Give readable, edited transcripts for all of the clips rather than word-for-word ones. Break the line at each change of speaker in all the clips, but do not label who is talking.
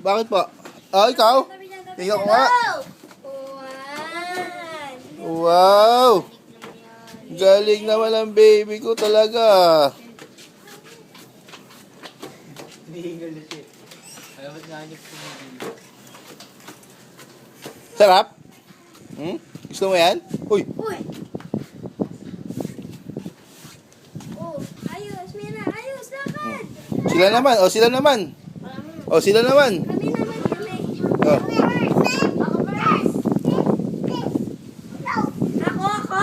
Bakit po? Ikaw? Tingnan ko nga. Wow! Galing naman ang baby ko talaga. Sarap? Gusto mo yan? Uy!
Uy! Oh, ayos, Mira, ayos, lakad!
Sila naman, o sila naman. O sila naman.
Kami naman, kami.
Oh.
Ako?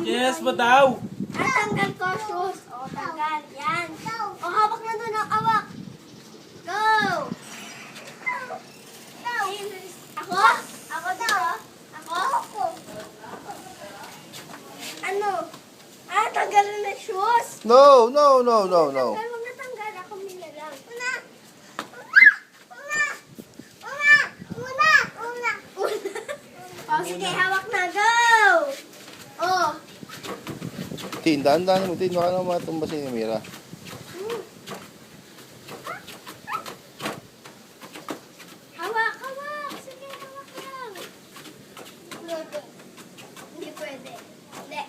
Yes, ba daw?
Tanggal ko, shoes. O, tanggal. Yan. O, hawak na doon, hawak. Go! Ako? Ako dito? Ako? Ano? Tanggal na ng shoes.
No.
Tanggal, huwag na tanggal. Ako mila lang. O, sige, hawak na. Go! O.
Tin, daan-daan mo. Tin, baka naman matumbasin ni Mira.
Hawak. Sige, hawak lang. Hindi pwede. Hindi.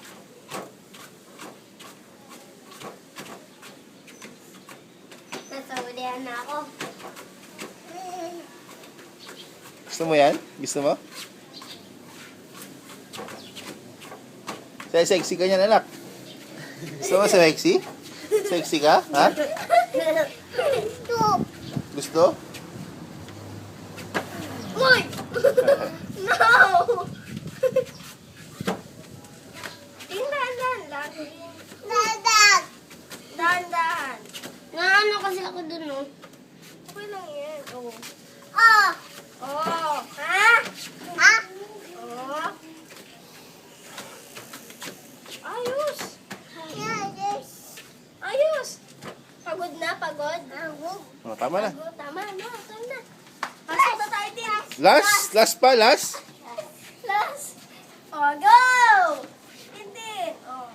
Nasawalan na ako.
Gusto mo yan? Gusto mo? Sexy ka niyan, anak. Gusto mo sexy? Sexy ka? Ha? Gusto?
Uy! No! Tingnan lang. Dahan-dahan. Naano kasi ako dun, no? Okay lang yan. Oh. Oh. Ha? Oh. Ayos. Pagod na, pagod.
Oh, tama na.
Pagod, tama na. Pasok na tayo din.
Last pa.
Last. Oh, go! Hindi. Oh.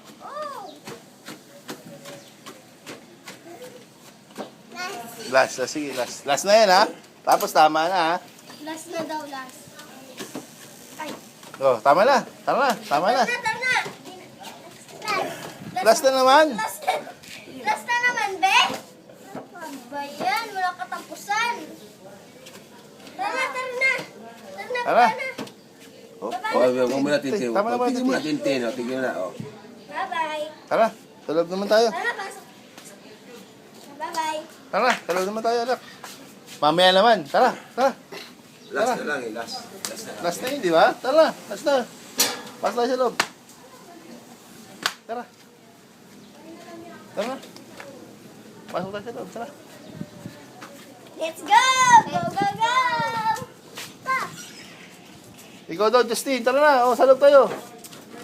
Sige, last. Last na yan, ha? Tapos tama na, ha?
Last na daw, last. Ay.
Oh, tama na. Tama na. Last na naman.
Last na naman, be? Ano ba yan? Wala katapusan. Tara na.
Tara.
Baba na.
Oh,
Huwag mo na tintin.
Tama na ba?
Tignan mo na tintin. Tignan na.
Bye-bye.
Tara, tulog naman tayo.
Tara, pasok. Bye-bye.
Tara, tulog naman tayo, anak. Mamaya naman. Tara.
Last na lang eh. Last.
Last na yun, di ba? Tara, last na. Pasok tayo sa loob. Tara. Pasok tayo sa loob, tara.
Let's go! Go!
Ikaw daw, Justin. Tara na. O, sa loob tayo.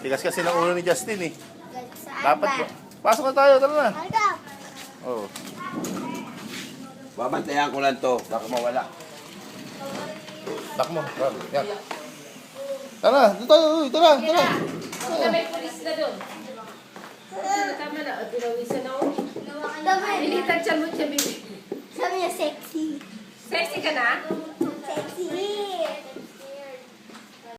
Tigas kasi ng ulo ni Justin, eh.
Saan
Dapat
ba?
ba? Pasok na tayo, tara na.
Halika.
Oh.
Babantayan ko lang to. Baka mawala.
Bak mo. Yan. Tara, doon tayo. Uy, tara.
May pulis na doon. Tama na. Tinawisan na ako. Nilitan siya mo siya, baby.
Sabi niya sexy.
Sexy ka na?
Sexy.